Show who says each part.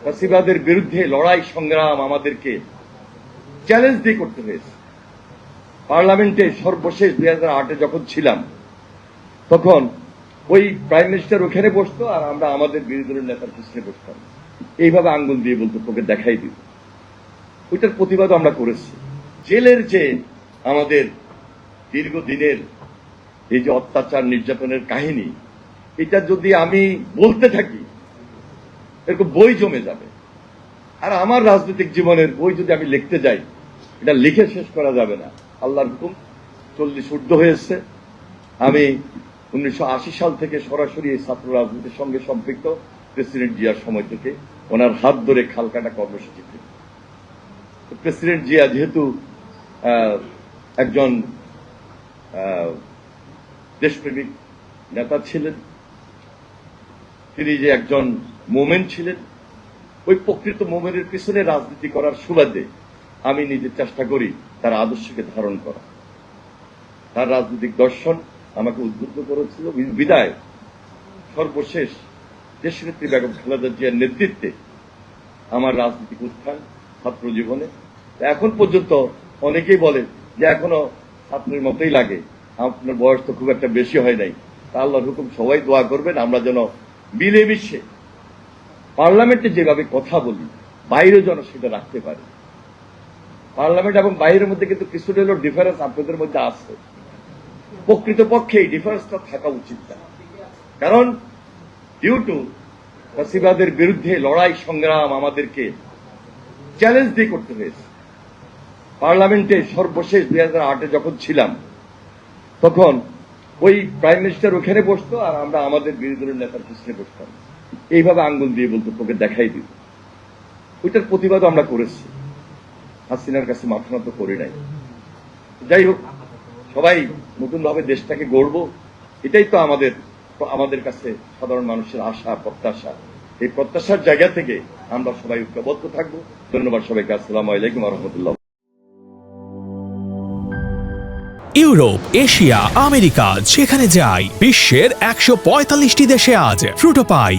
Speaker 1: ফ্যাসিবাদের বিরুদ্ধে লড়াই সংগ্রাম আমাদেরকে চ্যালেঞ্জ দিয়ে করতে হয়েছে। পার্লামেন্টে সর্বশেষ 2008-এ যখন ছিলাম তখন ওই প্রাইম মিনিস্টার ওখানে বসতো আর আমরা আমাদের বিরোধী দলের নেতার পিছনে বসতাম, এইভাবে আঙ্গুল দিয়ে বলতো তোকে দেখাই দিব। ওইটার প্রতিবাদ আমরা করেছি। জেলের যে আমাদের দীর্ঘদিনের এই যে অত্যাচার নির্যাতনের কাহিনী, এটা যদি আমি বলতে থাকি এরকম বই জমে যাবে। আর আমার রাজনৈতিক জীবনের বই যদি আমি লিখতে যাই এটা লিখে শেষ করা যাবে না। আল্লাহর হুকুম 40 ঊর্ধ্ব হয়েছে। আমি 1980 সাল থেকে সরাসরি এই ছাত্র রাজনীতির সঙ্গে সম্পৃক্ত, প্রেসিডেন্ট জিয়ার সময় থেকে ওনার হাত ধরে খালকাটা কর্মসূচিতে। প্রেসিডেন্ট জিয়া যেহেতু একজন দেশপ্রেমিক নেতা ছিলেন, তিনি যে একজন মোমেন ছিলেন, ওই প্রকৃত মোমেনের পিছনে রাজনীতি করার সুবাদে আমি নিজে চেষ্টা করি তার আদর্শকে ধারণ করা। তার রাজনৈতিক দর্শন আমাকে উদ্বুদ্ধ করেছিল। বিদায় সর্বশেষ দেশনেত্রী বেগম খালেদা জিয়ার নেতৃত্বে আমার রাজনৈতিক উত্থান ছাত্র জীবনে। এখন পর্যন্ত অনেকেই বলে যে এখনো ছাত্রের মতোই লাগে, আপনার বয়স তো খুব একটা বেশি হয় নাই। তা আল্লাহর হুকুম সবাই দোয়া করবেন আমরা যেন মিলেমিশে পার্লামেন্টে যেভাবে কথা বলি বাইরে যেন সেটা রাখতে পারি। পার্লামেন্ট এবং বাইরের মধ্যে কিন্তু কিছুটা হলেও ডিফারেন্স আপনাদের মধ্যে আছে। প্রকৃতপক্ষে এই ডিফারেন্সটা থাকা উচিত না, কারণ ডিউ টু ফ্যাসিবাদের বিরুদ্ধে লড়াই সংগ্রাম আমাদেরকে চ্যালেঞ্জ দিয়ে করতে হয়েছে। পার্লামেন্টে সর্বশেষ 2008-এ যখন ছিলাম তখন ওই প্রাইম মিনিস্টার ওখানে বসতো আর আমরা আমাদের বিরোধী দলের নেতার পিছনে বসতাম, এইভাবে আঙ্গুল দিয়ে বলতো তোকে দেখাই দিব। ওইটার প্রতিবাদ আমরা করেছি। হাসিনার কাছে মাথা নত করি নাই। যাই হোক, সবাই নতুন ভাবে দেশটাকে গড়ব, এটাই তো আমাদের কাছে সাধারণ মানুষের আশা প্রত্যাশা। এই প্রত্যাশার জায়গা থেকে আমরা সবাই ঐক্যবদ্ধ থাকবো। ধন্যবাদ সবাইকে। আসসালামু আলাইকুম ওয়া রাহমাতুল্লাহ।
Speaker 2: ইউরোপ, এশিয়া, আমেরিকা যেখানে যাই, বিশ্বের 145টি দেশে আজ ফ্রুটো পাই।